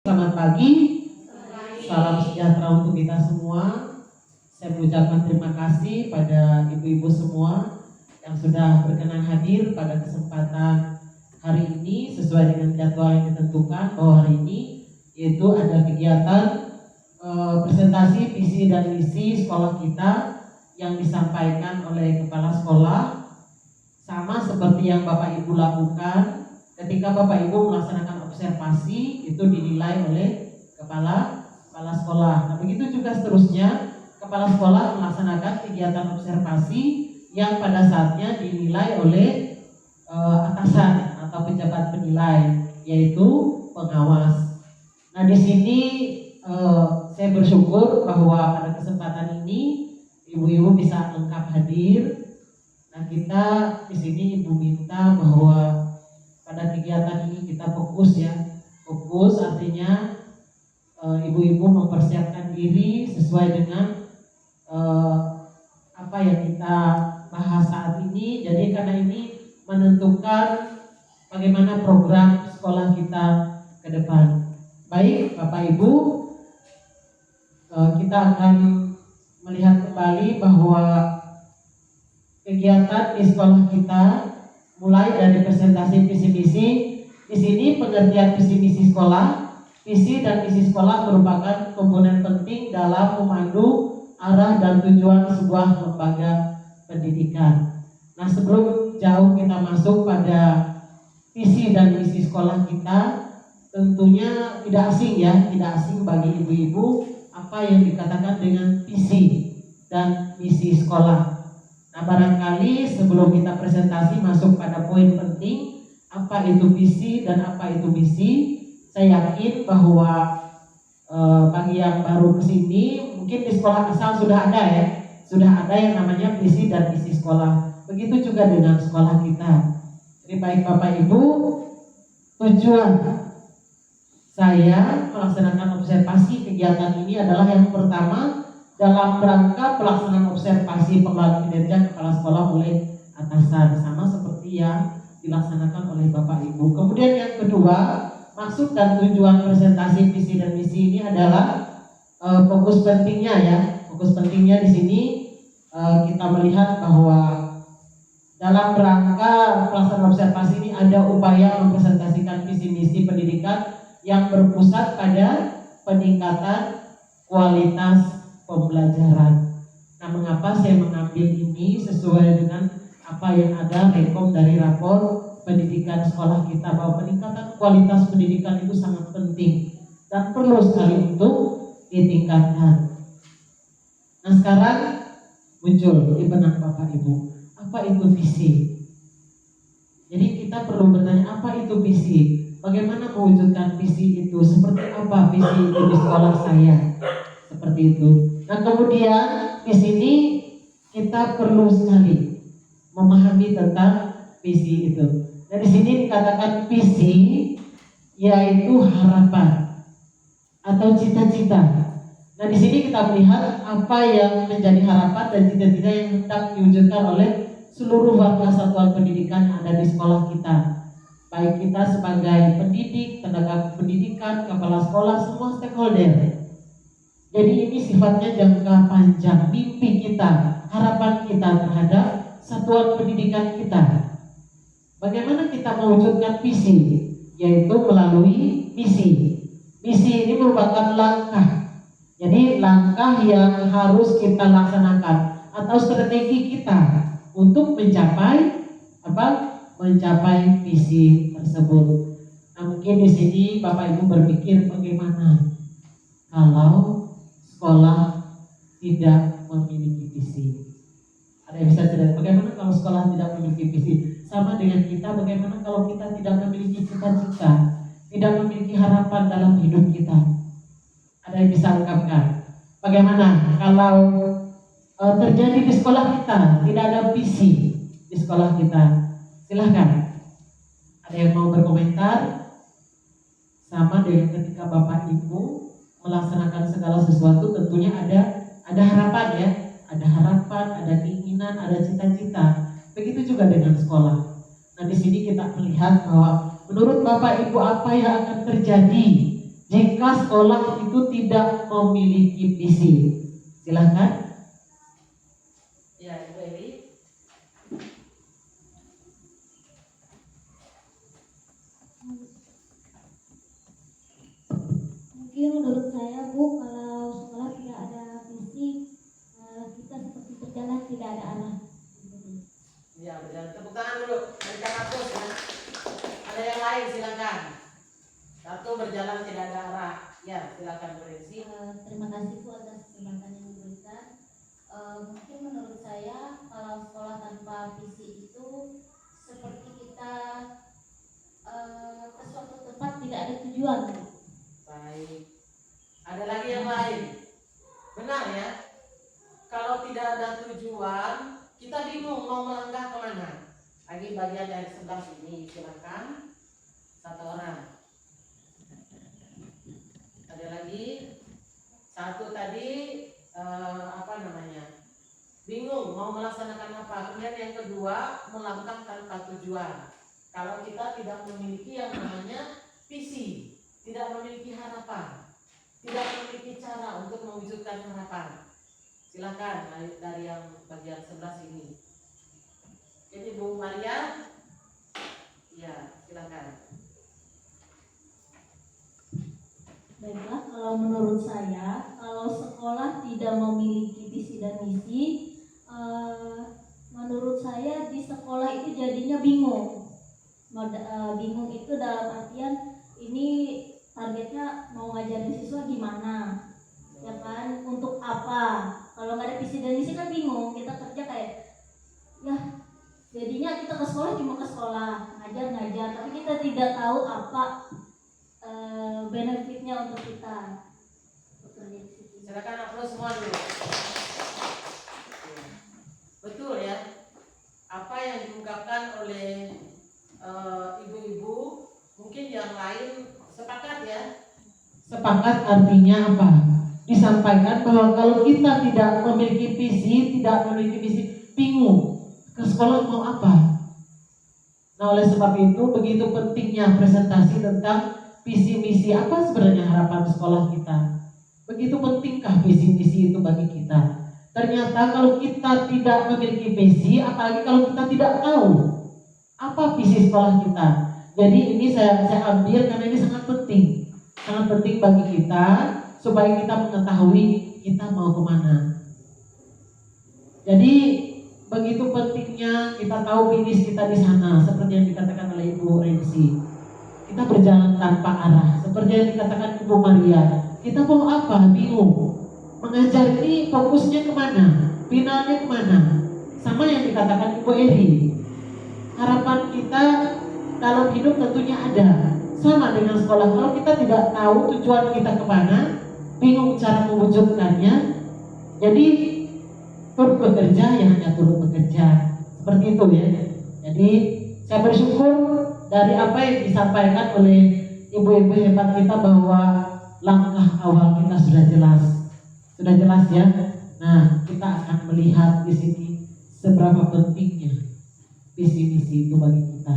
Selamat pagi, salam sejahtera untuk kita semua. Saya mengucapkan terima kasih pada ibu-ibu semua yang sudah berkenan hadir pada kesempatan hari ini sesuai dengan jadwal yang ditentukan bahwa hari ini yaitu ada kegiatan presentasi visi dan misi sekolah kita yang disampaikan oleh kepala sekolah, sama seperti yang Bapak Ibu lakukan. Ketika Bapak Ibu melaksanakan observasi, itu dinilai oleh kepala sekolah. Nah, begitu juga seterusnya, kepala sekolah melaksanakan kegiatan observasi yang pada saatnya dinilai oleh atasan atau pejabat penilai, yaitu pengawas. Nah, di sini saya bersyukur bahwa pada kesempatan ini ibu-ibu bisa lengkap hadir. Nah, kita di sini ibu minta bahwa pada kegiatan ini kita fokus ya. Fokus artinya ibu-ibu mempersiapkan diri sesuai dengan apa yang kita bahas saat ini. Jadi karena ini menentukan bagaimana program sekolah kita ke depan. Baik Bapak Ibu, kita akan melihat kembali bahwa kegiatan di sekolah kita mulai dari presentasi visi misi. Di sini pengertian visi misi sekolah. Visi dan misi sekolah merupakan komponen penting dalam memandu arah dan tujuan sebuah lembaga pendidikan. Nah, sebelum jauh kita masuk pada visi dan misi sekolah kita, tentunya tidak asing bagi ibu-ibu apa yang dikatakan dengan visi dan misi sekolah. Nah, barangkali sebelum kita presentasi masuk pada poin penting, apa itu visi dan apa itu misi, saya yakin bahwa bagi yang baru kesini, mungkin di sekolah asal sudah ada yang namanya visi dan misi sekolah. Begitu juga dengan sekolah kita. Jadi baik Bapak Ibu, tujuan saya melaksanakan observasi kegiatan ini adalah yang pertama, dalam rangka pelaksanaan observasi pengelolaan kinerja kepala sekolah oleh atasan, sama seperti yang dilaksanakan oleh Bapak Ibu. Kemudian yang kedua, maksud dan tujuan presentasi visi dan misi ini adalah fokus pentingnya ya. Fokus pentingnya di sini kita melihat bahwa dalam rangka pelaksanaan observasi ini ada upaya mempresentasikan visi misi pendidikan yang berpusat pada peningkatan kualitas pembelajaran. Nah, mengapa saya mengambil ini sesuai dengan apa yang ada rekom dari rapor pendidikan sekolah kita, bahwa peningkatan kualitas pendidikan itu sangat penting dan perlu sekali untuk ditingkatkan. Nah, sekarang muncul di benak Bapak Ibu, apa itu visi? Jadi kita perlu bertanya, apa itu visi? Bagaimana mewujudkan visi itu? Seperti apa visi itu di sekolah saya? Seperti itu. Nah, kemudian di sini kita perlu sekali memahami tentang visi itu. Nah, di sini dikatakan visi yaitu harapan atau cita-cita. Nah, di sini kita melihat apa yang menjadi harapan dan cita-cita yang hendak diwujudkan oleh seluruh warga satuan pendidikan yang ada di sekolah kita. Baik kita sebagai pendidik, tenaga pendidikan, kepala sekolah, semua stakeholder. Jadi ini sifatnya jangka panjang, mimpi kita, harapan kita terhadap satuan pendidikan kita. Bagaimana kita mewujudkan visi? Yaitu melalui misi. Misi ini merupakan langkah. Jadi langkah yang harus kita laksanakan atau strategi kita untuk mencapai apa? Mencapai visi tersebut. Nah, mungkin di sini Bapak Ibu berpikir bagaimana kalau sekolah tidak memiliki visi. Ada yang bisa cerita bagaimana kalau sekolah tidak memiliki visi? Sama dengan kita, bagaimana kalau kita tidak memiliki cita-cita, tidak memiliki harapan dalam hidup kita? Ada yang bisa ungkapkan? Bagaimana kalau terjadi di sekolah kita tidak ada visi di sekolah kita? Silahkan. Ada yang mau berkomentar? Sama dengan ketika Bapak Ibu melaksanakan segala sesuatu, tentunya ada harapan ya, ada harapan, ada keinginan, ada cita-cita. Begitu juga dengan sekolah. Nah, di sini kita melihat bahwa menurut Bapak Ibu apa yang akan terjadi di jika sekolah itu tidak memiliki visi? Silakan. Ya, Ibu Eri. Mungkin menurut saya, Bu, kalau sekolah tidak ada visi, kita seperti berjalan tidak ada arah. Ya, berjalan. Tepuk tangan dulu. Dari kakak bos ya. Ada yang lain silakan. Satu, berjalan tidak ada arah. Ya, silakan berisi. Terima kasih, Bu, atas kesempatan yang diberikan. Mungkin menurut saya, kalau sekolah tanpa visi itu seperti kita ke suatu tempat tidak ada tujuan. Baik. Ada lagi yang lain? Benar ya? Kalau tidak ada tujuan, kita bingung mau melangkah kemana. Lagi bagian dari sebelah sini, silakan. Satu orang. Ada lagi? Satu tadi bingung mau melaksanakan apa. Kemudian yang kedua, melangkah tanpa tujuan. Kalau kita tidak memiliki yang namanya visi, tidak memiliki harapan, tidak memiliki cara untuk mewujudkan harapan. Silakan dari yang bagian sebelah sini. Jadi Bu Maria, ya silakan. Baiklah, kalau menurut saya, kalau sekolah tidak memiliki visi dan misi, menurut saya di sekolah itu jadinya bingung. Bingung itu dalam artian ini targetnya mau ngajarin siswa gimana, ya kan? Untuk apa? Kalau nggak ada visi dan misi kan bingung. Kita kerja kayak, ya jadinya kita ke sekolah cuma ke sekolah, ngajar, tapi kita tidak tahu apa benefitnya untuk kita bekerja di situ. Silakan upload semua dulu. Betul ya, apa yang diungkapkan oleh ibu-ibu, mungkin yang lain sepakat ya. Sepakat artinya apa? Disampaikan bahwa kalau kita tidak memiliki visi, tidak memiliki misi, bingung ke sekolah mau apa. Nah, oleh sebab itu begitu pentingnya presentasi tentang visi misi, apa sebenarnya harapan sekolah kita. Begitu pentingkah visi misi itu bagi kita. Ternyata kalau kita tidak memiliki visi, apalagi kalau kita tidak tahu apa visi sekolah kita. Jadi ini saya ambil karena ini sangat penting bagi kita supaya kita mengetahui kita mau kemana. Jadi begitu pentingnya kita tahu finish kita di sana, seperti yang dikatakan oleh Ibu Rensi. Kita berjalan tanpa arah, seperti yang dikatakan Ibu Maria. Kita mau apa? Bingung. Mengajar ini fokusnya kemana? Finalnya kemana? Sama yang dikatakan Ibu Eri. Harapan kita dalam hidup tentunya ada. Sama dengan sekolah. Kalau kita tidak tahu tujuan kita kemana, bingung cara mewujudkannya, jadi turut bekerja ya hanya turut bekerja. Seperti itu ya. Jadi saya bersyukur dari apa yang disampaikan oleh ibu-ibu hebat kita bahwa langkah awal kita sudah jelas ya. Nah, kita akan melihat di sini seberapa pentingnya visi misi itu bagi kita.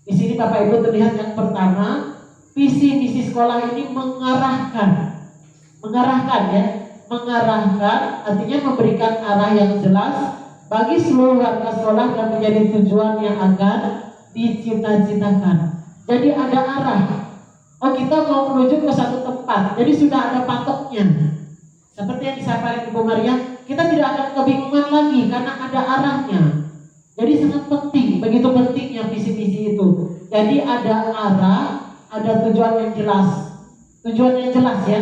Di sini Bapak Ibu terlihat yang pertama, visi misi sekolah ini mengarahkan ya, mengarahkan artinya memberikan arah yang jelas bagi seluruh warga sekolah dan menjadi tujuan yang akan dicita-citakan. Jadi ada arah. Oh, kita mau menuju ke satu tempat, jadi sudah ada patoknya. Seperti yang disampaikan Ibu Maria, kita tidak akan kebingungan lagi karena ada arahnya. Jadi sangat penting, begitu pentingnya visi-visi itu. Jadi ada arah, ada tujuan yang jelas. Tujuan yang jelas ya.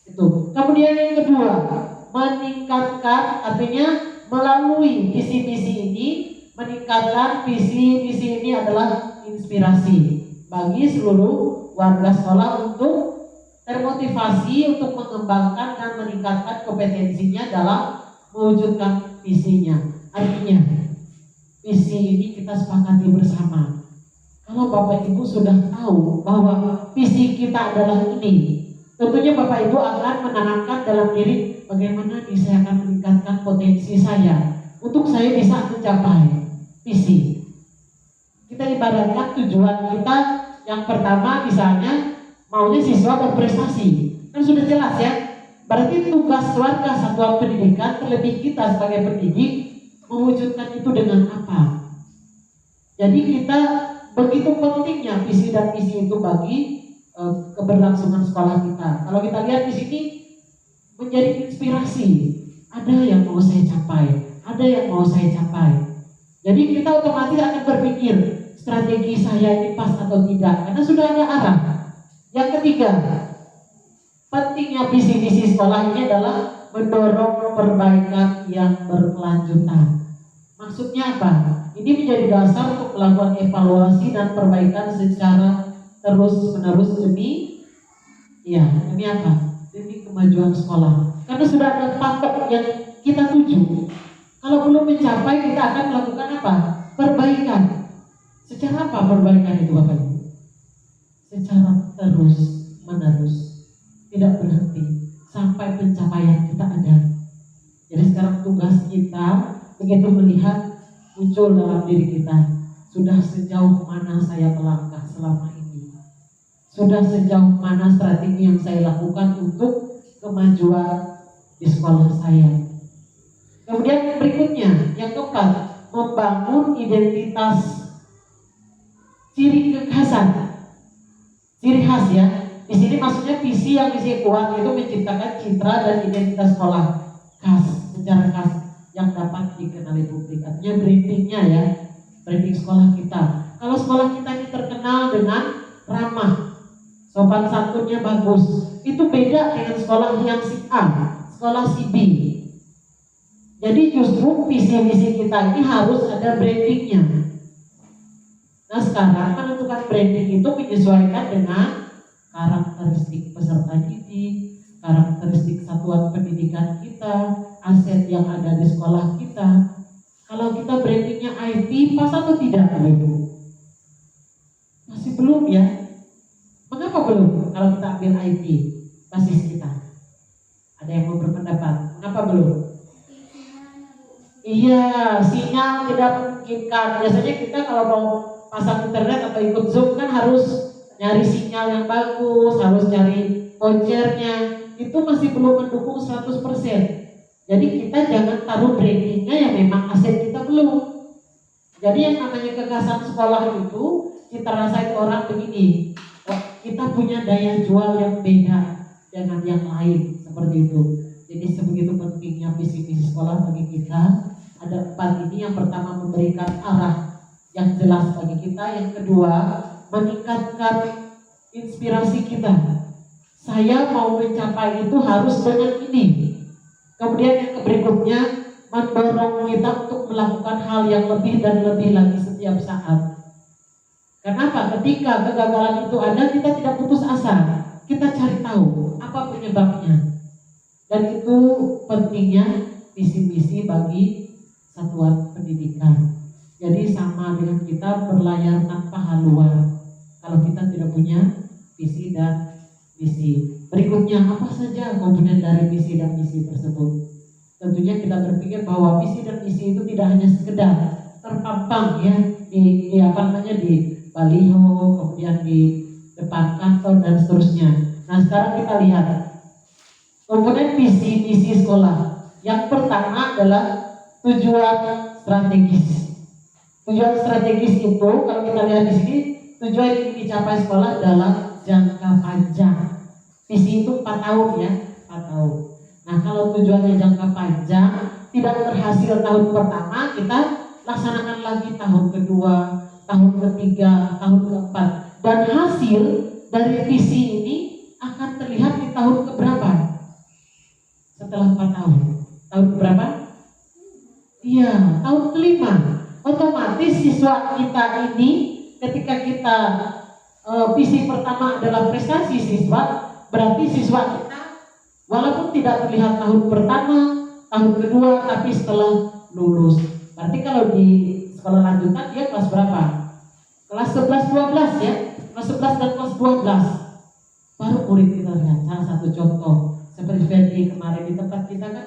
Itu. Kemudian yang kedua, meningkatkan, artinya melalui visi-visi ini, meningkatkan visi-visi ini adalah inspirasi bagi seluruh warga sekolah untuk termotivasi untuk mengembangkan dan meningkatkan kompetensinya dalam mewujudkan visinya. Artinya visi ini kita sepakati bersama. Kalau Bapak Ibu sudah tahu bahwa visi kita adalah ini, tentunya Bapak Ibu akan menanamkan dalam diri bagaimana saya akan meningkatkan potensi saya untuk saya bisa mencapai visi. Kita ibaratkan tujuan kita yang pertama misalnya maunya siswa berprestasi. Kan sudah jelas ya. Berarti tugas keluarga satuan pendidikan, terlebih kita sebagai pendidik, mewujudkan itu dengan apa? Jadi kita begitu pentingnya visi dan misi itu bagi keberlangsungan sekolah kita. Kalau kita lihat di sini menjadi inspirasi. Ada yang mau saya capai, ada yang mau saya capai. Jadi kita otomatis akan berpikir strategi saya ini pas atau tidak, karena sudah ada arah. Yang ketiga, pentingnya visi-misi sekolah ini adalah mendorong perbaikan yang berkelanjutan. Maksudnya apa? Ini menjadi dasar untuk melakukan evaluasi dan perbaikan secara terus-menerus demi apa? Demi kemajuan sekolah. Karena sudah ada patok yang kita tuju. Kalau belum mencapai, kita akan melakukan apa? Perbaikan. Secara apa perbaikan itu Bapak Ibu? Secara terus-menerus, tidak berhenti sampai pencapaian kita ada. Jadi sekarang tugas kita begitu melihat muncul dalam diri kita, sudah sejauh mana saya melangkah selama ini, sudah sejauh mana strategi yang saya lakukan untuk kemajuan di sekolah saya. Kemudian berikutnya, yang keempat, membangun identitas ciri kekhasan, ciri khas ya. Di sini maksudnya visi yang misi kuat itu menciptakan citra dan identitas sekolah khas, secara khas yang dapat dikenali publik. Artinya brandingnya ya, branding sekolah kita. Kalau sekolah kita ini terkenal dengan ramah, sopan santunnya bagus, itu beda dengan sekolah yang si A, sekolah si B. Jadi justru visi-misi kita ini harus ada brandingnya. Nah sekarang menentukan branding itu menyesuaikan dengan karakteristik peserta didik, karakteristik satuan pendidikan kita, aset yang ada di sekolah kita. Kalau kita brandingnya IT, pas atau tidak Ibu? Masih belum ya? Mengapa belum? Kalau kita ambil IT, basis kita. Ada yang mau berpendapat? Mengapa belum? Iya, sinyal tidak memungkinkan. Biasanya kita kalau mau pasang internet atau ikut Zoom kan harus nyari sinyal yang bagus, harus cari vouchernya. Itu masih belum mendukung 100%. Jadi kita jangan taruh brandingnya yang memang aset kita belum. Jadi yang namanya kekhasan sekolah itu, cita rasa itu orang begini, kita punya daya jual yang beda dengan yang lain, seperti itu. Jadi sebegitu pentingnya visi-misi sekolah bagi kita. Ada 4 ini. Yang pertama memberikan arah yang jelas bagi kita. Yang kedua meningkatkan inspirasi kita. Saya mau mencapai itu harus dengan ini. Kemudian yang berikutnya mendorong kita untuk melakukan hal yang lebih dan lebih lagi setiap saat. Kenapa? Ketika kegagalan itu ada, kita tidak putus asa. Kita cari tahu apa penyebabnya. Dan itu pentingnya visi-misi bagi satuan pendidikan. Jadi sama dengan kita berlayar tanpa haluan kalau kita tidak punya visi dan misi. Berikutnya, apa saja komponen dari visi dan misi tersebut? Tentunya kita berpikir bahwa visi dan misi itu tidak hanya sekedar terpampang ya di baliho, kemudian di depan kantor dan seterusnya. Nah sekarang kita lihat komponen visi misi sekolah. Yang pertama adalah tujuan strategis. Tujuan strategis itu kalau kita lihat di sini, tujuan yang dicapai sekolah dalam jangka panjang. Visi itu 4 tahun ya, 4 tahun. Nah kalau tujuannya jangka panjang, tidak berhasil tahun pertama, kita laksanakan lagi tahun kedua, tahun ketiga, tahun keempat. Dan hasil dari visi ini akan terlihat di tahun keberapa? Setelah 4 tahun. Tahun berapa? Iya, tahun kelima. Otomatis siswa kita ini ketika kita visi pertama adalah prestasi siswa, berarti siswa kita walaupun tidak terlihat tahun pertama, tahun kedua, tapi setelah lulus. Berarti kalau di sekolah lanjutan dia kelas berapa? Kelas 11, 12 ya. Kelas 11 dan kelas 12. Baru murid kita lihat. Salah satu contoh seperti Ferdi kemarin di tempat kita kan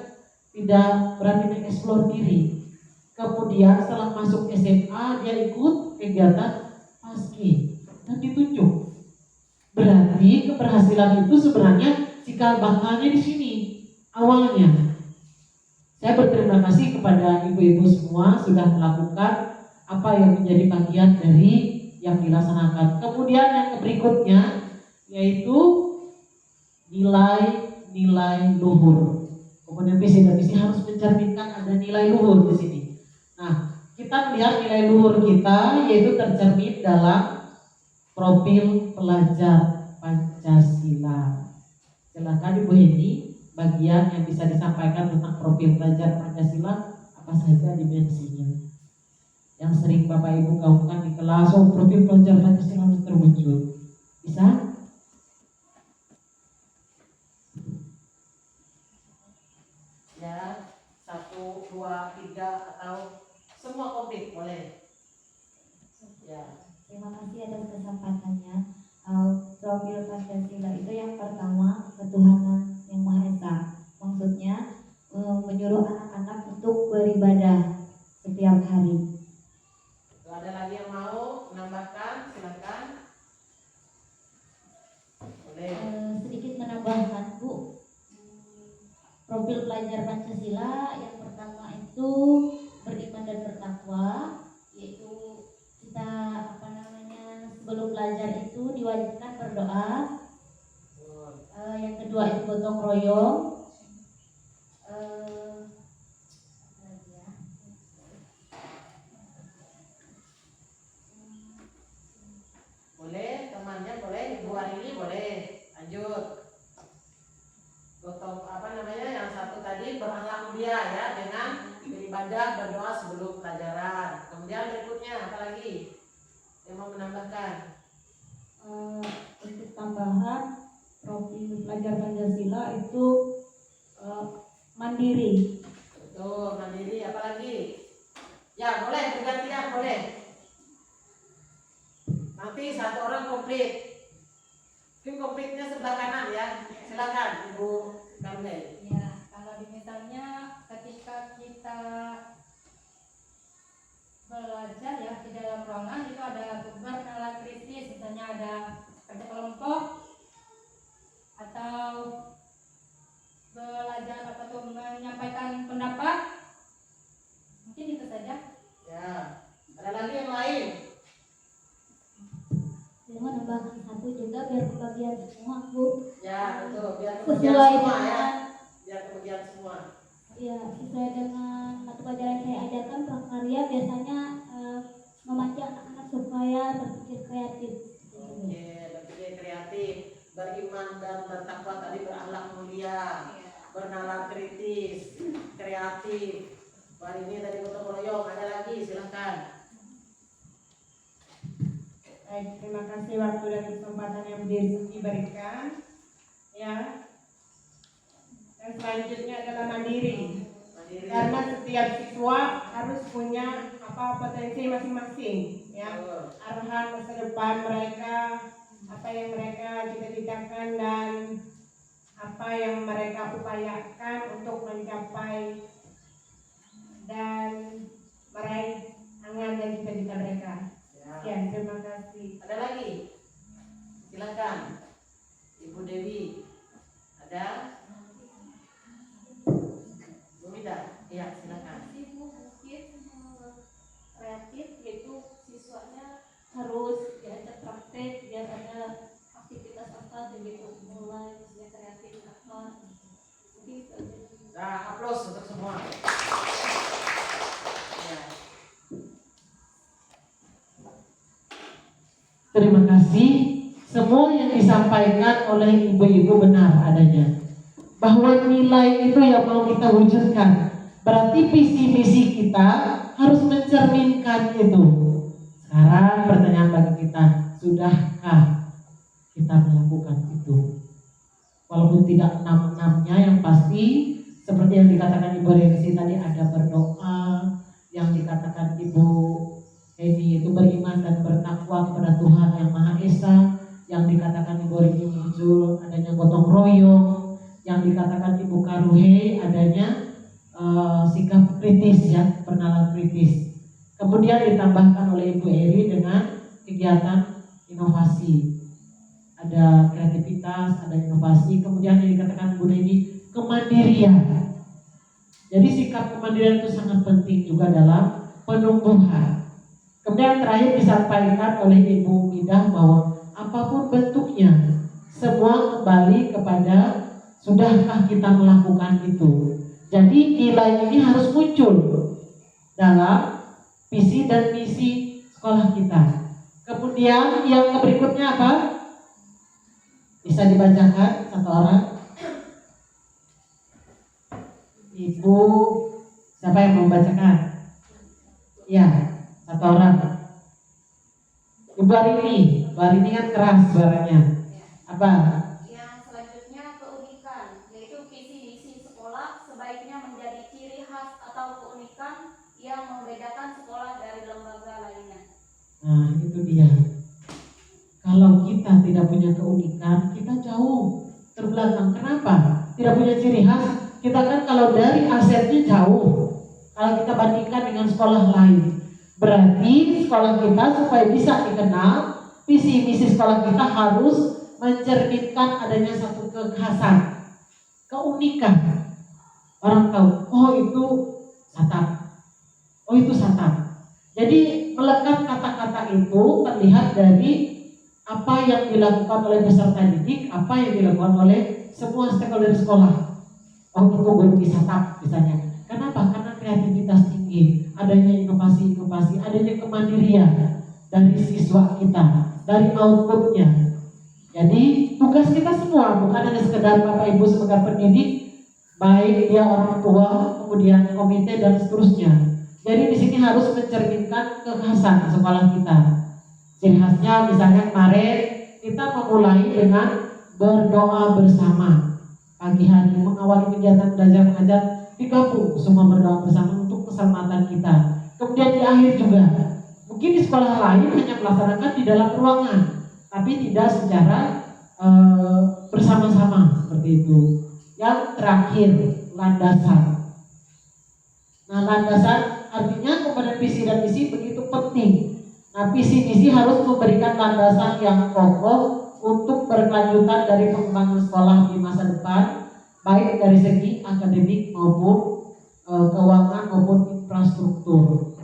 tidak berani mengeksplor diri. Kemudian setelah masuk SMA dia ikut kegiatan paski dan ditunjuk. Berarti keberhasilan itu sebenarnya cikal bakalnya di sini awalnya. Saya berterima kasih kepada ibu-ibu semua sudah melakukan apa yang menjadi bagian dari yang dilaksanakan. Kemudian yang berikutnya yaitu nilai-nilai luhur. Kemudian visi dan misi harus mencerminkan ada nilai luhur di sini. Nah, kita melihat nilai luhur kita yaitu tercermin dalam profil pelajar Pancasila. Silakan Ibu Heni, bagian yang bisa disampaikan tentang profil pelajar Pancasila apa saja dimensinya yang sering Bapak Ibu gaungkan di kelas. Oh, profil pelajar Pancasila harus terwujud. Bisa? Ya, 1, 2, 3 atau semua komplit boleh. Ya. Terima kasih atas kesempatannya. Profil Pancasila itu yang pertama ketuhanan yang Maha Esa. Maksudnya menyuruh anak-anak untuk beribadah setiap hari. Kalau ada lagi yang mau menambahkan, silakan. Boleh. Sedikit menambahkan Bu, profil pelajar Pancasila yang pertama itu beriman dan bertakwa, yaitu kita sebelum belajar itu diwajibkan berdoa. Yang kedua itu gotong royong. Boleh, temannya boleh, Ibu Arini boleh. Lanjut. Gotong yang satu tadi berakhlak mulia ya, dengan beribadah berdoa sebelum pelajaran. Kemudian berikutnya apa lagi yang mau menambahkan? Untuk tambahan profil pelajar Pancasila itu mandiri. Betul, mandiri. Apa lagi? Ya boleh bergantian boleh. Nanti satu orang komplit. Mungkin komplitnya sebelah kanan ya. Silakan Ibu Karmel. Ya, kalau misalnya ketika kita belajar ya di dalam ruangan itu ada tugas nalar kritis, misalnya ada kerja kelompok atau belajar atau menyampaikan pendapat, mungkin itu saja. Ya, ada lagi yang lain? Saya mau nambahkan satu juga biar kebagian semua Bu. Ya betul, biar kebagian Sesuai semua dengan ya. Biar kebagian semua. ya, sesuai dengan mata pelajaran saya ajarkan prakarya biasanya memancing anak-anak supaya berpikir kreatif. Oke, berpikir kreatif, beriman dan bertakwa tadi, berakhlak mulia, bernalar kritis, kreatif. Hari ini tadi gotong royong, ada lagi silakan. Baik, terima kasih waktu dan kesempatan yang diberikan. Ya. Dan selanjutnya adalah mandiri. Karena setiap siswa harus punya potensi masing-masing, ya. Arahan masa depan mereka, apa yang mereka cita-citakan dan apa yang mereka upayakan untuk mencapai dan meraih angan dan cita-cita mereka. Ya, terima kasih. Ada lagi? Silakan. Ibu Dewi. Ada? Bu Mida? Iya, silakan. Ibu mungkin kreatif yaitu siswanya harus diajak praktek biar ada aktivitas apa begitu mulai misalnya kreatif apa mungkin itu aja. Nah, aplaus untuk semua. Ya. Terima kasih. Semua yang disampaikan oleh ibu-ibu benar adanya. Bahwa nilai itu yang mau kita wujudkan. Berarti visi misi kita harus mencerminkan itu. Sekarang pertanyaan bagi kita, sudahkah kita melakukan itu? Walaupun tidak enam-enamnya, yang pasti seperti yang dikatakan Ibu Rensi tadi, ada berdoa, yang dikatakan Ibu Eni itu beriman dan bertakwa kepada Tuhan yang Maha Esa, yang dikatakan Ibu Rini muncul adanya gotong royong, yang dikatakan Ibu Karuhe adanya sikap kritis ya, bernalar kritis. Kemudian ditambahkan oleh Ibu Eri dengan kegiatan inovasi. ada kreativitas, ada inovasi, kemudian yang dikatakan Bu Neni, kemandirian. Jadi sikap kemandirian itu sangat penting juga dalam penumbuhan. Kemudian terakhir disampaikan oleh Ibu Midah bahwa apapun bentuknya, semua kembali kepada sudahkah kita melakukan itu. Jadi nilai ini harus muncul dalam visi dan misi sekolah kita. Kemudian yang berikutnya apa? Bisa dibacakan satu orang? Ibu, siapa yang mau membacakan? Ya, satu orang. Ibu Arini kan keras suaranya. Apa? Yang selanjutnya keunikan, yaitu visi misi sekolah sebaiknya menjadi ciri khas atau keunikan yang membedakan sekolah dari lembaga lainnya. Nah, itu dia. Kalau kita tidak punya keunikan, kita jauh terbelakang. Kenapa? Tidak punya ciri khas. Kita kan kalau dari asetnya jauh. Kalau kita bandingkan dengan sekolah lain, berarti sekolah kita supaya bisa dikenal, visi misi sekolah kita harus mencerminkan adanya satu kekhasan, keunikan. Orang tahu, oh itu satap, oh itu satap. Jadi melekat kata-kata itu terlihat dari apa yang dilakukan oleh peserta didik, apa yang dilakukan oleh semua stakeholder sekolah. Oh itu guru di satap misalnya. Kenapa? Karena kreativitas tinggi, adanya inovasi-inovasi, adanya kemandirian dari siswa kita, dari outputnya. Jadi tugas kita semua bukan hanya sekedar Bapak Ibu sebagai pendidik, baik dia orang tua, kemudian komite dan seterusnya. Jadi di sini harus mencerminkan kekhasan sekolah kita. Ciri khasnya misalnya kemarin kita memulai dengan berdoa bersama. Pagi hari mengawali kegiatan belajar mengajar, digabung semua berdoa bersama untuk keselamatan kita. Kemudian di akhir juga, mungkin di sekolah lain hanya melaksanakan di dalam ruangan, tapi tidak secara bersama-sama seperti itu. Yang terakhir, landasan. Nah, landasan artinya komponen visi dan misi begitu penting. Nah, visi misi harus memberikan landasan yang kokoh untuk berkelanjutan dari pengembangan sekolah di masa depan, baik dari segi akademik maupun keuangan maupun infrastruktur.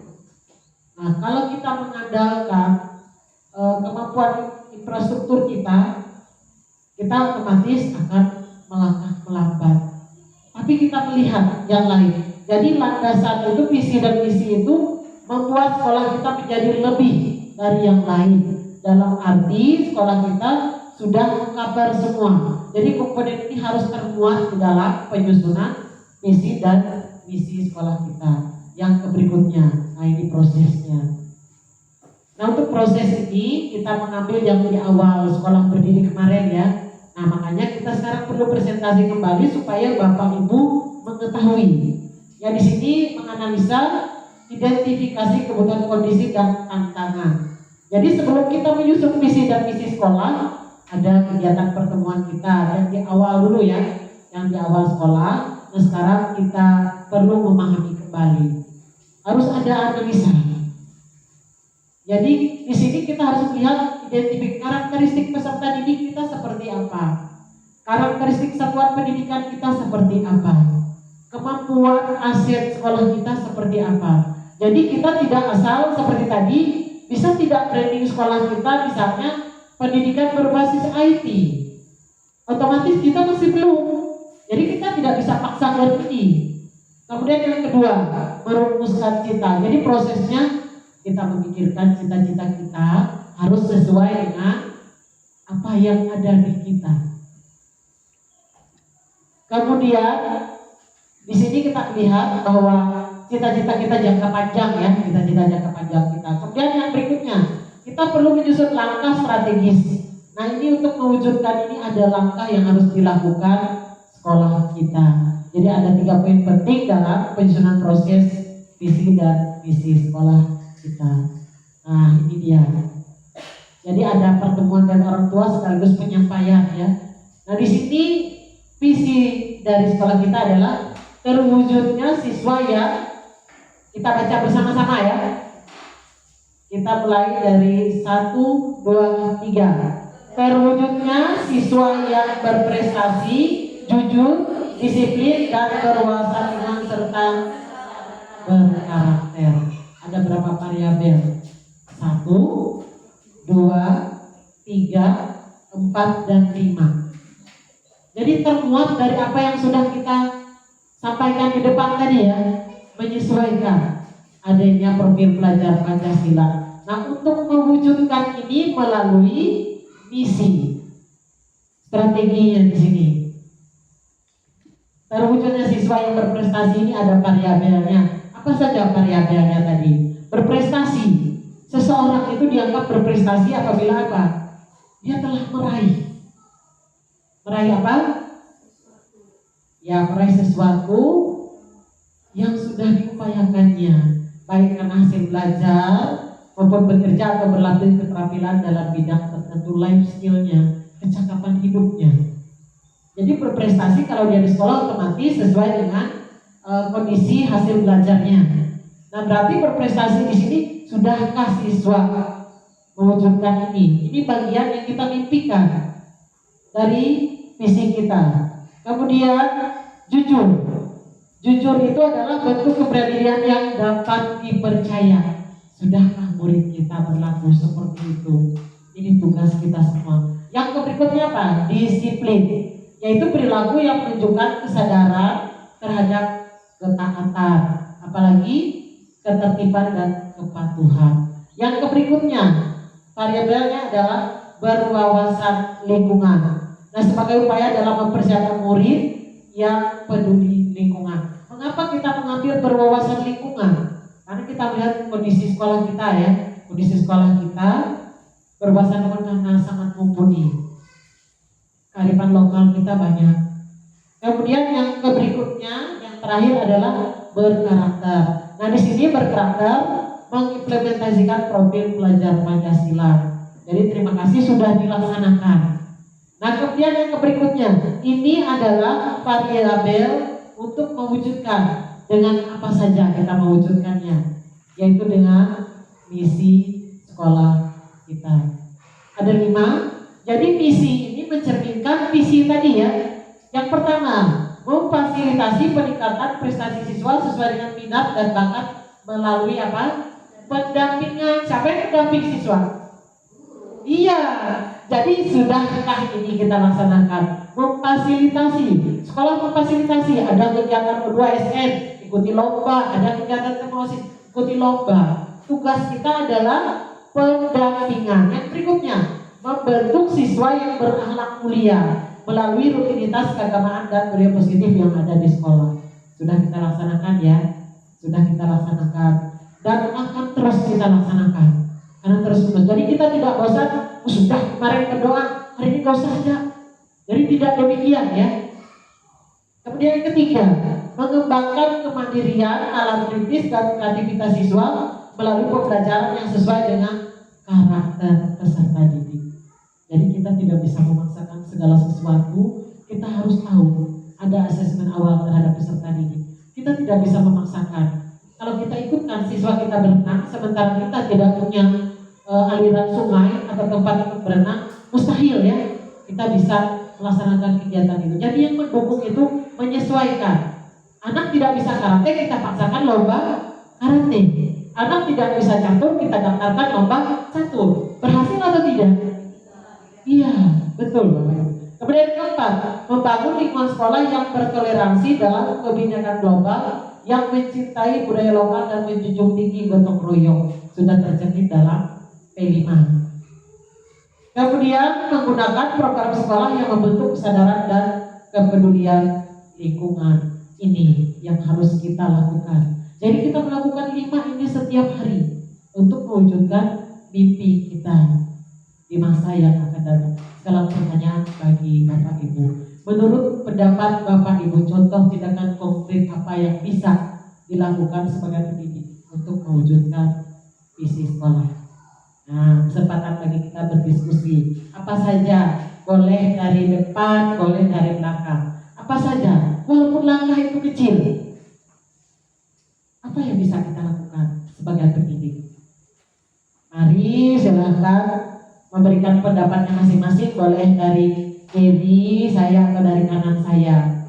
Nah, kalau kita mengandalkan kemampuan infrastruktur kita otomatis akan melangkah melambat. Tapi kita melihat yang lain. Jadi landasan itu, visi dan misi itu membuat sekolah kita menjadi lebih dari yang lain. Dalam arti sekolah kita sudah mengcover semua. Jadi komponen ini harus termuat di dalam penyusunan visi dan misi sekolah kita. Yang berikutnya, nah ini prosesnya. Nah untuk proses ini kita mengambil yang di awal sekolah berdiri kemarin ya. Nah makanya kita sekarang perlu presentasi kembali supaya Bapak Ibu mengetahui. Ya di sini menganalisa identifikasi kebutuhan kondisi dan tantangan. Jadi sebelum kita menyusun visi dan misi sekolah, ada kegiatan pertemuan kita yang di awal dulu ya, yang di awal sekolah. Nah sekarang kita perlu memahami kembali. Harus ada analisa. Jadi di sini kita harus melihat identifikasi karakteristik peserta didik kita seperti apa, karakteristik satuan pendidikan kita seperti apa, kemampuan aset sekolah kita seperti apa. Jadi kita tidak asal seperti tadi. Bisa tidak branding sekolah kita misalnya pendidikan berbasis IT, otomatis kita masih belum. Jadi kita tidak bisa paksakan ini. Kemudian yang kedua, merumuskan cita. Jadi prosesnya kita memikirkan cita-cita kita harus sesuai dengan apa yang ada di kita. Kemudian di sini kita lihat bahwa cita-cita kita jangka panjang ya, cita-cita jangka panjang kita. Kemudian yang berikutnya, kita perlu menyusun langkah strategis. Nah ini untuk mewujudkan ini ada langkah yang harus dilakukan sekolah kita. Jadi ada 3 poin penting dalam penyusunan proses visi dan misi sekolah kita. Nah ini dia. Jadi ada pertemuan dan orang tua sekaligus penyampaian ya. Nah di sini visi dari sekolah kita adalah terwujudnya siswa yang kita baca bersama-sama ya. Kita mulai dari 1, 2, 3. Terwujudnya siswa yang berprestasi, jujur, disiplin, dan berwawasan lingkungan serta berkarakter. Ada berapa variabel? 1, 2, 3, 4, dan 5. Jadi termuat dari apa yang sudah kita sampaikan di depan tadi ya, menyesuaikan adanya profil pelajar Pancasila. Nah, untuk mewujudkan ini melalui misi, strateginya di sini. Terwujudnya siswa yang berprestasi ini ada variabelnya. Apa saja variabelnya tadi? Berprestasi. Seseorang itu dianggap berprestasi apabila apa? Dia telah meraih. Meraih apa? Ya, meraih sesuatu yang sudah diupayakannya, baik karena hasil belajar maupun bekerja atau berlatih keterampilan dalam bidang tertentu, life skill-nya, kecakapan hidupnya. Jadi berprestasi kalau dia di sekolah otomatis sesuai dengan kondisi hasil belajarnya. Nah, berarti berprestasi di sini sudahkah siswa mewujudkan ini? Ini bagian yang kita mimpikan dari misi kita. Kemudian jujur. Jujur itu adalah bentuk kepribadian yang dapat dipercaya. Sudahkah murid kita berlaku seperti itu? Ini tugas kita semua. Yang berikutnya apa? Disiplin, yaitu perilaku yang menunjukkan kesadaran terhadap ketaatan, apalagi ketertiban dan kepatuhan. Yang berikutnya variabelnya adalah berwawasan lingkungan. Nah, sebagai upaya dalam mempersiapkan murid yang peduli lingkungan. Mengapa kita mengambil berwawasan lingkungan? Karena kita melihat kondisi sekolah kita ya, kondisi sekolah kita berwawasan lingkungan karena sangat mumpuni. Kearifan lokal kita banyak. Kemudian yang berikutnya, yang terakhir adalah berkarakter. Nah, di sini berkarakter mengimplementasikan profil pelajar Pancasila. Jadi terima kasih sudah dilaksanakan. Nah, kemudian yang berikutnya, ini adalah variabel untuk mewujudkan. Dengan apa saja kita mewujudkannya, yaitu dengan misi sekolah kita. Ada 5. Jadi misi ini mencerminkan visi tadi ya. Yang pertama, memfasilitasi peningkatan prestasi siswa sesuai dengan minat dan bakat melalui apa? Pendampingan. Siapa yang mendamping siswa? Iya. Jadi sudahkah ini kita laksanakan? Memfasilitasi. Sekolah memfasilitasi. Ada kegiatan O2SN, ikuti lomba. Ada kegiatan temosis, ikuti lomba. Tugas kita adalah pendampingan. Yang berikutnya, membentuk siswa yang berakhlak mulia melalui rutinitas keagamaan dan budaya positif yang ada di sekolah. Sudah kita laksanakan ya. Sudah kita laksanakan. Dan akan terus kita laksanakan. Karena terus menerus. Jadi kita tidak bosan. Sudah kemarin berdoa, hari ini gak usah aja. Jadi tidak demikian ya. Kemudian yang ketiga, mengembangkan kemandirian, alat kritis dan kreativitas siswa melalui pembelajaran yang sesuai dengan karakter peserta didik. Jadi kita tidak bisa memaksakan segala sesuatu. Kita harus tahu ada asesmen awal terhadap peserta didik. Kita tidak bisa memaksakan. Kalau kita ikutkan siswa kita berenang, sementara kita tidak punya aliran sungai atau tempat berenang, mustahil ya kita bisa melaksanakan kegiatan itu. Jadi yang mendukung itu menyesuaikan. Anak tidak bisa karate, kita paksakan lomba karate. Anak tidak bisa catur, kita daftarkan lomba catur. Berhasil atau tidak? Iya, betul Bapak. Kemudian keempat, membangun lingkungan sekolah yang bertoleransi dalam kebijakan global, yang mencintai budaya lokal dan menjunjung tinggi gotong royong. Sudah tercermin dalam P5. Kemudian menggunakan program sekolah yang membentuk kesadaran dan kepedulian lingkungan. Ini yang harus kita lakukan. Jadi kita melakukan 5 ini setiap hari untuk mewujudkan mimpi kita di masa yang akan datang. Sekarang pertanyaan bagi Bapak Ibu. Menurut pendapat Bapak Ibu, contoh tindakan konkret apa yang bisa dilakukan sebagai pendidik untuk mewujudkan visi sekolah? Nah, kesempatan bagi kita berdiskusi. Apa saja, boleh dari depan, boleh dari belakang. Apa saja, walaupun langkah itu kecil. Apa yang bisa kita lakukan sebagai pendidik? Mari silahkan memberikan pendapatnya masing-masing, boleh dari kiri saya atau dari kanan saya.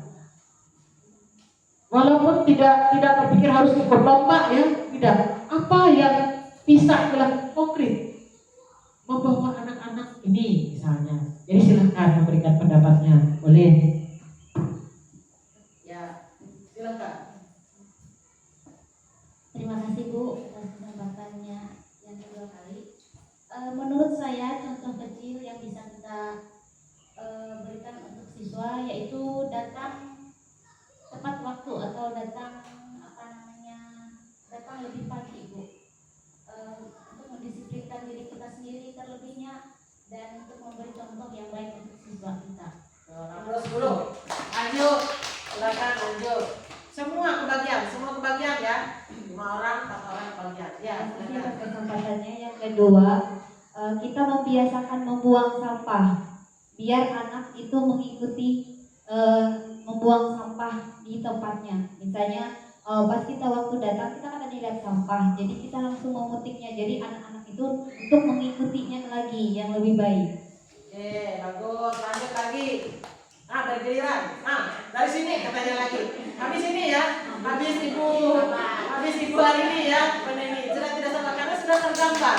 Walaupun tidak terpikir harus ikut lomba ya, tidak. Apa yang bisa dilakukan konkret? Membawa anak-anak ini misalnya. Jadi silahkan memberikan pendapatnya, boleh. Ya, silakan. Terima kasih Bu atas kesempatannya yang kedua kali. Menurut saya contoh kecil yang bisa kita berikan untuk siswa yaitu datang tepat waktu atau datang datang lebih pagi Bu, untuk mendisiplinkan diri kita sendiri terlebihnya dan untuk memberi contoh yang baik untuk siswa kita. Terus dulu, lanjut, silakan lanjut. Semua kebagian ya. 5 orang, 4 orang kebagian. Ya, Terima kasih silakan. atas kesempatannya. Yang kedua, kita membiasakan membuang sampah biar anak itu mengikuti membuang sampah di tempatnya. Misalnya pas kita waktu datang kita kan ada lihat sampah, jadi kita langsung memetiknya. Jadi anak-anak itu untuk mengikutinya lagi yang lebih baik. Oke, bagus. Lanjut lagi. Nah, bergiliran. Nah, dari sini katanya lagi. Habis ini ya. Habis ibu hari ini ya. Bu Neni sudah tidak sabar karena sudah tergambar.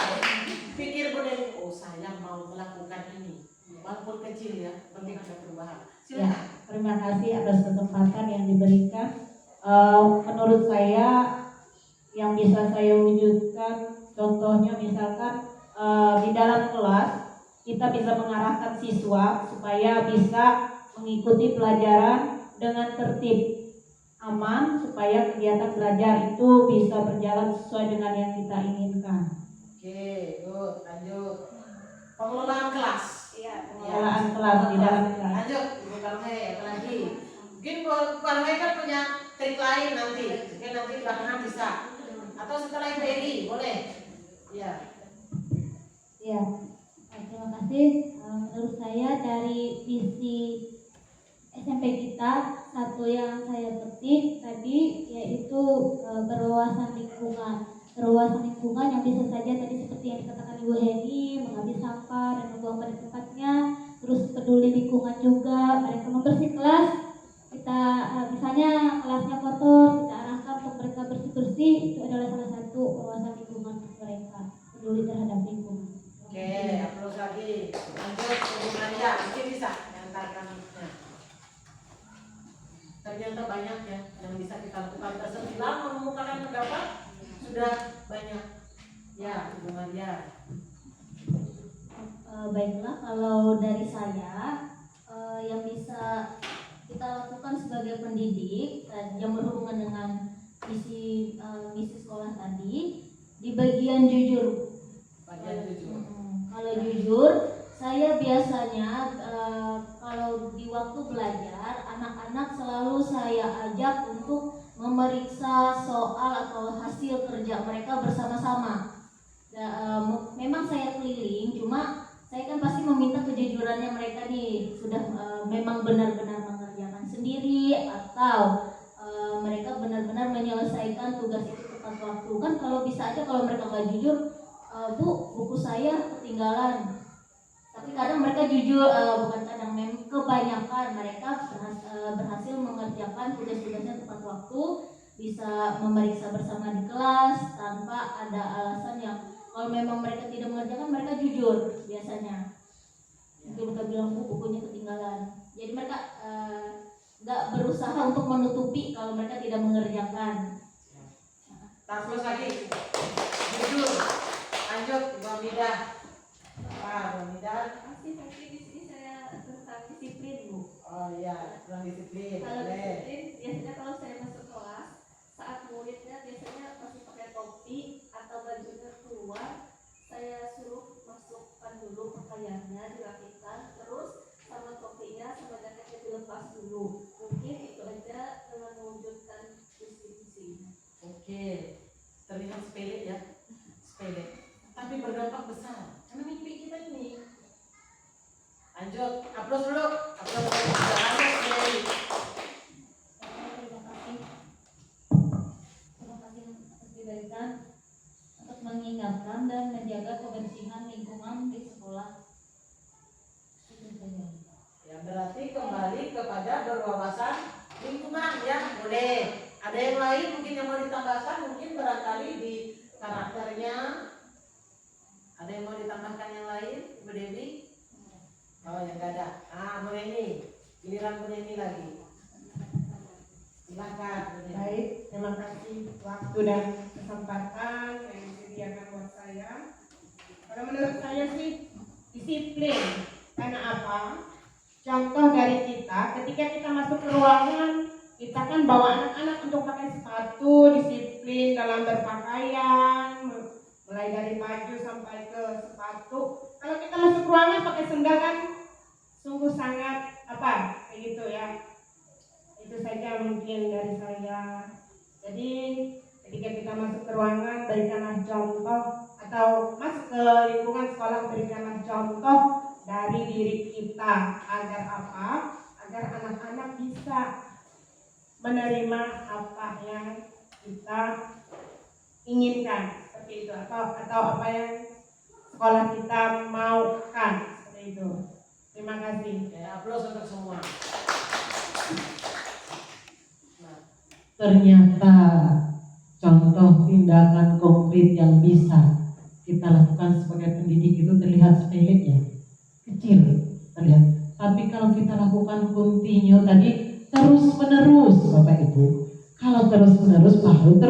Pikir Bu Neni, oh saya mau melakukan ini. Walaupun kecil ya, penting ada perubahan. Ya, Silakan. terima kasih atas kesempatan yang diberikan. Menurut saya yang bisa saya wujudkan contohnya misalkan di dalam kelas kita bisa mengarahkan siswa supaya bisa mengikuti pelajaran dengan tertib, aman, supaya kegiatan belajar itu bisa berjalan sesuai dengan yang kita inginkan. Oke, good. Lanjut. Pengelolaan kelas. Iya, Pengelolaan kelas di dalam kelas. Lanjut, Ibu Karmel, apa lagi? Mungkin Bu Karmel kan punya trik lain nanti. Mungkin nanti belakangan bisa. Atau setelah ini boleh. Iya. Ya, terima kasih. Menurut saya dari visi SMP kita, satu yang saya petik tadi yaitu berwawasan lingkungan. Berwawasan lingkungan yang bisa saja tadi seperti yang dikatakan Ibu Heni, mengambil sampah dan membuang pada tempatnya, terus peduli lingkungan juga, mereka membersih kelas. Kita misalnya kelasnya kotor, kita arahkan untuk mereka bersih-bersih, itu adalah salah satu wawasan lingkungan mereka, peduli terhadap lingkungan. Oke, upload lagi. Lanjut, hubungannya mungkin bisa mengantarkannya. Ternyata banyak ya yang bisa kita lakukan. Tersebilang mengemukakan pendapat sudah banyak. Ya, hubungannya. Baiklah, kalau dari saya yang bisa kita lakukan sebagai pendidik yang berhubungan dengan misi sekolah tadi di bagian jujur. Kalau jujur, saya biasanya kalau di waktu belajar anak-anak selalu saya ajak untuk memeriksa soal atau hasil kerja mereka bersama-sama. Memang saya keliling, cuma saya kan pasti meminta kejujurannya mereka nih, sudah memang benar-benar mengerjakan sendiri atau mereka benar-benar menyelesaikan tugas itu tepat waktu. Kan kalau bisa aja kalau mereka nggak jujur, Bu, buku saya ketinggalan. Tapi kadang mereka jujur, bukan kadang, kebanyakan mereka berhasil mengerjakan tugas-tugasnya tepat waktu, bisa memeriksa bersama di kelas tanpa ada alasan yang kalau memang mereka tidak mengerjakan, mereka jujur biasanya. Mungkin mereka bilang, Bu, bukunya ketinggalan. Jadi mereka nggak berusaha untuk menutupi kalau mereka tidak mengerjakan. Terus lagi. Jujur. Lanjut, Bu Amidah. Bu Amidah. Tapi di sini saya tentang disiplin, Bu. Oh iya, kurang disiplin. Kalau Boleh. disiplin, biasanya kalau saya masuk kelas, saat muridnya biasanya masih pakai topi atau bajunya keluar, saya suruh masukkan dulu pakaiannya, dirapikan, terus sama topinya sama jaketnya dilepas dulu. Mungkin itu aja dengan mewujudkan visi-misi. Oke. Terlihat sepele ya. Sepele. Tapi berdampak besar. Karena mimpi kita ini. Lanjut, upload dulu. Upload dulu. Lanjut, Terima kasih atas diberikan untuk mengingatkan dan menjaga kebersihan lingkungan di sekolah. kepada berwawasan lingkungan ya, boleh. Ada yang lain mungkin yang mau ditambahkan, mungkin barangkali di karakternya. Ada yang mau ditambahkan yang lain, Ibu Dewi? Oh, yang gak ada. Bu Neni, giliran Bu Neni lagi. Silakan. Bu Neni. Baik, terima kasih waktu dan kesempatan yang disediakan buat saya. Kalau menurut saya sih disiplin. Karena apa? Contoh dari kita, ketika kita masuk ke ruangan, kita kan bawa anak-anak untuk pakai sepatu, disiplin dalam berpakaian, mulai dari baju sampai ke sepatu. Kalau kita masuk ruangan pakai sendal kan sungguh sangat kayak gitu ya. Itu saja mungkin dari saya. Jadi ketika kita masuk ke ruangan, berikanlah contoh, atau masuk ke lingkungan sekolah, berikanlah contoh dari diri kita. Agar apa? Agar anak-anak bisa menerima apa yang kita inginkan, seperti itu, atau apa yang sekolah kita maukan, seperti itu. Terima kasih. Ya, aplaus untuk semua. Ternyata contoh tindakan konkret yang bisa kita lakukan sebagai pendidik itu terlihat sepele ya, kecil terlihat. Tapi kalau kita lakukan continue tadi terus menerus, Bapak Ibu, kalau terus menerus baru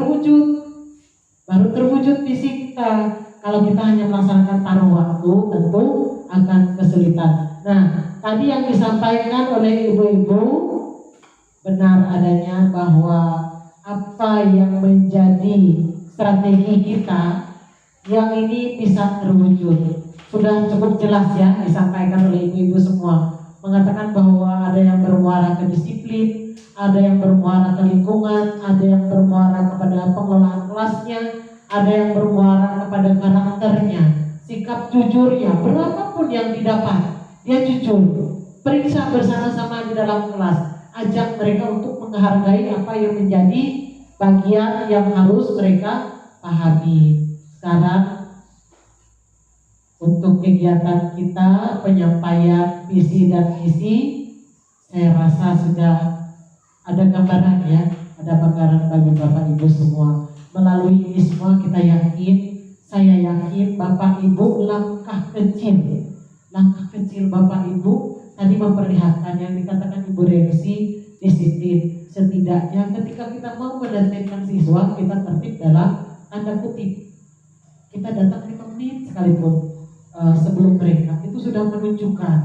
terwujud visi kita. Kalau kita hanya melaksanakan paruh waktu, tentu akan kesulitan. Nah, tadi yang disampaikan oleh ibu-ibu benar adanya bahwa apa yang menjadi strategi kita yang ini bisa terwujud. Sudah cukup jelas ya disampaikan oleh ibu-ibu semua, mengatakan bahwa ada yang bermuara ke disiplin, ada yang bermuara ke lingkungan, ada yang bermuara kepada pengelolaan kelasnya, ada yang bermuara kepada karakternya, sikap jujurnya, berapapun yang didapat dia jujur. Periksa bersama-sama di dalam kelas, ajak mereka untuk menghargai apa yang menjadi bagian yang harus mereka pahami. Sekarang untuk kegiatan kita penyampaian visi dan misi, saya rasa sudah ada gambaran ya, ada gambaran bagi Bapak Ibu semua. Melalui ini semua kita yakin, saya yakin Bapak Ibu langkah kecil Bapak Ibu tadi memperlihatkan yang dikatakan Ibu Reksi, disiplin. Setidaknya ketika kita mau menertibkan siswa, kita tertib dalam tanda kutip. Kita datang 5 menit sekalipun sebelum mereka, itu sudah menunjukkan.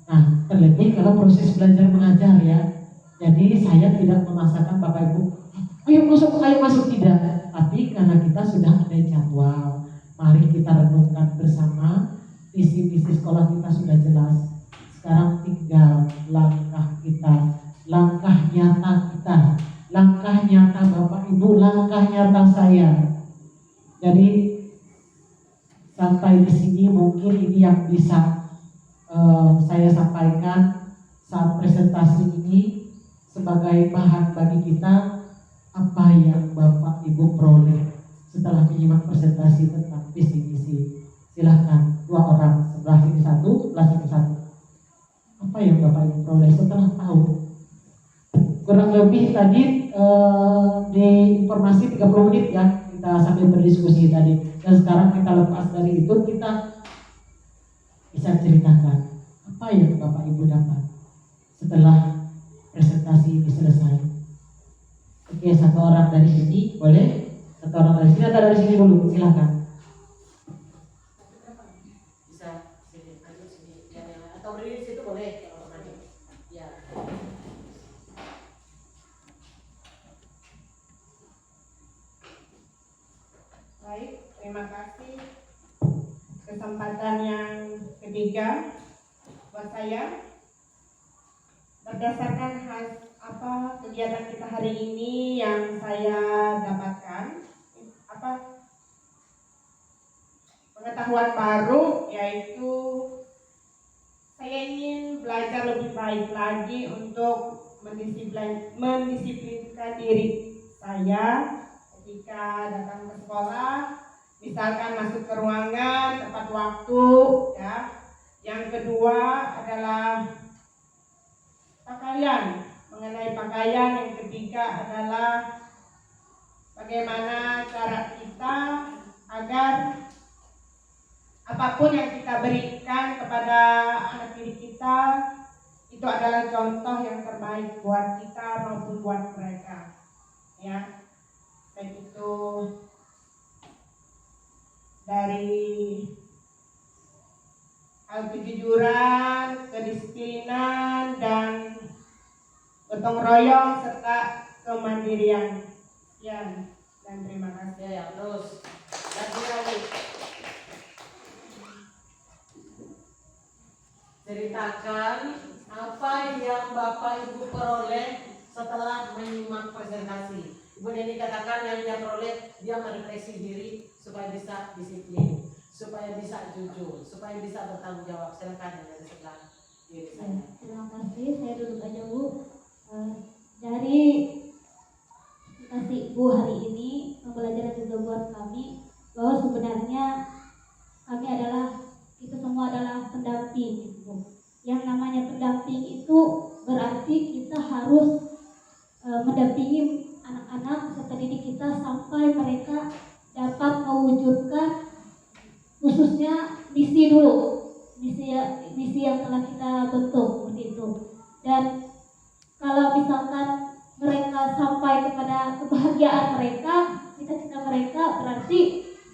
Nah, terlebih kalau proses belajar mengajar ya. Jadi saya tidak memaksakan Bapak Ibu, ayo masuk tidak. Tapi karena kita sudah ada jadwal, mari kita renungkan bersama. Visi-visi sekolah kita sudah jelas. Sekarang tinggal langkah kita, langkah nyata kita, langkah nyata Bapak Ibu, langkah nyata saya. Jadi sampai di sini mungkin ini yang bisa saya sampaikan saat presentasi ini sebagai bahan bagi kita apa yang Bapak Ibu peroleh setelah menyimak presentasi tentang visi misi. Silahkan 2 orang, sebelah sini 1, sebelah sini 1. Apa yang Bapak Ibu peroleh setelah tahu? Kurang lebih tadi di informasi 30 menit ya kita sambil berdiskusi tadi. Dan sekarang kita lepas dari itu, kita bisa ceritakan apa yang Bapak Ibu dapat setelah presentasi ini selesai. Oke, 1 orang dari sini boleh, 1 orang dari sini atau dari sini dulu, silakan. Bisa sini, maju sini, atau berdiri di situ boleh kalau maju. Ya. Baik, terima kasih. Kesempatan yang ketiga buat saya, berdasarkan kegiatan kita hari ini yang saya dapatkan, pengetahuan baru, yaitu saya ingin belajar lebih baik lagi untuk mendisiplinkan diri saya ketika datang ke sekolah. Misalkan masuk ke ruangan tepat waktu ya. Yang kedua adalah pakaian. Mengenai pakaian, yang ketiga adalah bagaimana cara kita agar apapun yang kita berikan kepada anak didik kita itu adalah contoh yang terbaik buat kita maupun buat mereka, ya. Baik itu dari hal kejujuran, kedisiplinan, dan gotong royong serta kemandirian. Sekian dan terima kasih. Ya, terus lagi ceritakan apa yang Bapak Ibu peroleh setelah menyimak presentasi. Ibu Neni katakan yang dia peroleh, dia merefleksi diri supaya bisa disiplin, supaya bisa jujur, supaya bisa bertanggung jawab. Silakan dari sebelah kiri saya. Terima kasih, saya duduk aja Bu. Dari kasih Ibu hari ini, pembelajaran juga buat kami bahwa sebenarnya kami adalah, kita semua adalah pendamping gitu Bu. Yang namanya pendamping itu berarti kita harus mendampingi anak-anak peserta didik kita sampai mereka dapat mewujudkan khususnya misi dulu, misi yang telah kita bentuk seperti itu. Dan kalau misalkan mereka sampai kepada kebahagiaan mereka, cita-cita mereka, berarti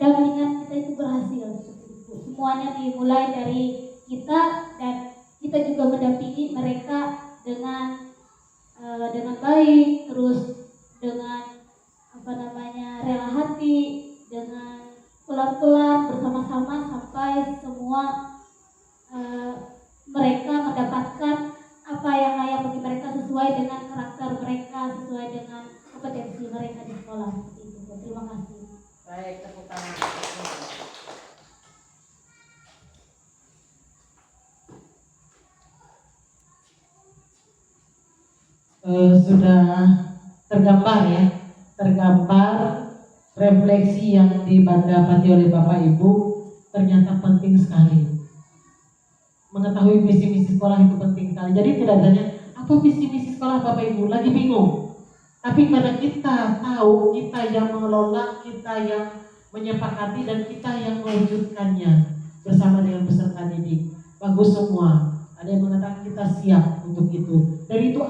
dampingan kita itu berhasil seperti itu. Semuanya dimulai dari kita dan kita juga mendampingi mereka dengan baik, terus dengan rela hati, dengan pelan-pelan bersama-sama sampai semua mereka mendapatkan apa yang layak bagi mereka sesuai dengan karakter mereka, sesuai dengan kompetensi mereka di sekolah seperti itu. Terima kasih. Baik, tepuk tangan. Sudah tergambar ya, tergambar refleksi yang didapati oleh Bapak Ibu ternyata penting sekali. Mengetahui visi-misi sekolah itu penting sekali. Jadi tidak hanya apa visi-misi sekolah Bapak Ibu lagi bingung, tapi karena kita tahu, kita yang mengelola, kita yang menyepakati, dan kita yang mewujudkannya bersama dengan peserta didik. Bagus semua. Ada yang mengatakan kita siap untuk itu. Dan itu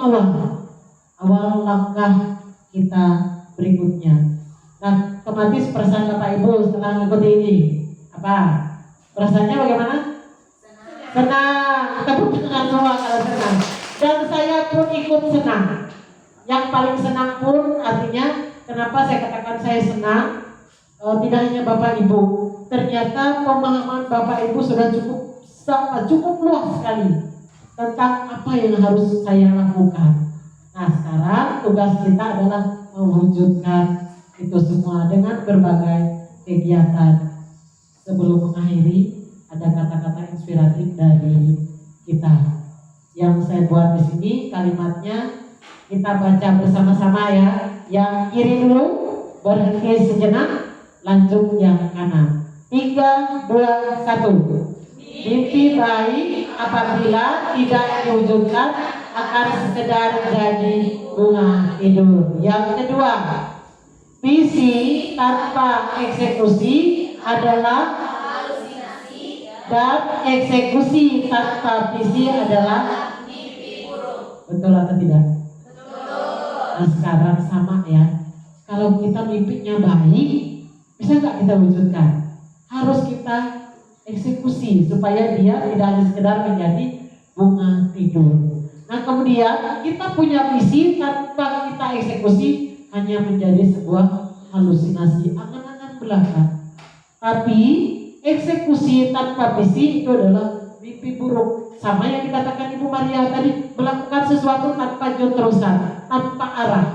awal langkah kita berikutnya. Nah, otomatis perasaan Bapak Ibu setelah mengikuti ini apa? Perasaannya bagaimana? Senang. Tepuk tangan semua kalau senang. Dan saya pun ikut senang. Yang paling senang pun artinya kenapa saya katakan saya senang? Tidak hanya Bapak Ibu, ternyata pemahaman Bapak Ibu sudah cukup luas sekali tentang apa yang harus saya lakukan. Nah, sekarang tugas kita adalah mewujudkan itu semua dengan berbagai kegiatan. Sebelum mengakhiri, ada kata-kata inspiratif dari kita. Yang saya buat di sini kalimatnya kita baca bersama-sama ya. Yang kiri dulu, berhenti sejenak, lanjut yang kanan. 3, 2, 1. Mimpi baik apabila tidak diwujudkan akan sekedar jadi bunga tidur. Yang kedua, visi tanpa eksekusi adalah halusinasi, dan eksekusi tanpa visi adalah mimpi buruk. Betul atau tidak? Betul. Nah, sekarang sama ya. Kalau kita mimpinya baik, bisa nggak kita wujudkan? Harus kita eksekusi supaya dia tidak hanya sekedar menjadi bunga tidur. Nah, kemudian kita punya visi tanpa kita eksekusi hanya menjadi sebuah halusinasi, angan-angan belaka. Tapi eksekusi tanpa visi itu adalah mimpi buruk. Sama yang dikatakan Ibu Maria tadi, melakukan sesuatu tanpa terusan, tanpa arah,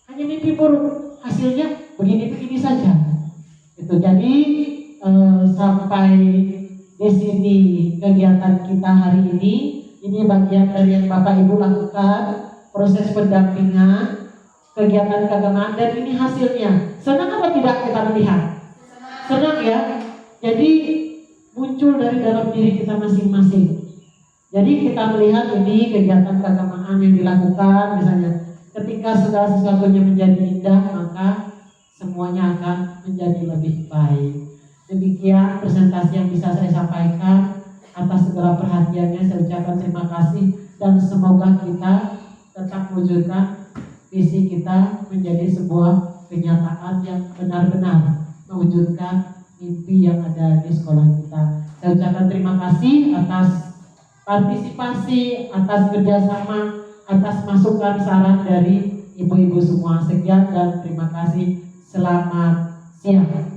hanya mimpi buruk. Hasilnya begini-begini saja. Itu jadi sampai di sini kegiatan kita hari ini. Ini bagian dari yang Bapak Ibu lakukan, proses pendampingan, kegiatan keagamaan, dan ini hasilnya. Senang apa tidak kita melihat? Senang ya. Jadi muncul dari dalam diri kita masing-masing. Jadi kita melihat ini kegiatan keagamaan yang dilakukan, misalnya ketika segala sesuatunya menjadi indah, maka semuanya akan menjadi lebih baik. Demikian presentasi yang bisa saya sampaikan. Atas segala perhatiannya saya ucapkan terima kasih, dan semoga kita tetap mewujudkan visi kita menjadi sebuah kenyataan yang benar-benar mewujudkan mimpi yang ada di sekolah kita. Saya ucapkan terima kasih atas partisipasi, atas kerjasama, atas masukan saran dari ibu-ibu semua. Sekian dan terima kasih. Selamat siang.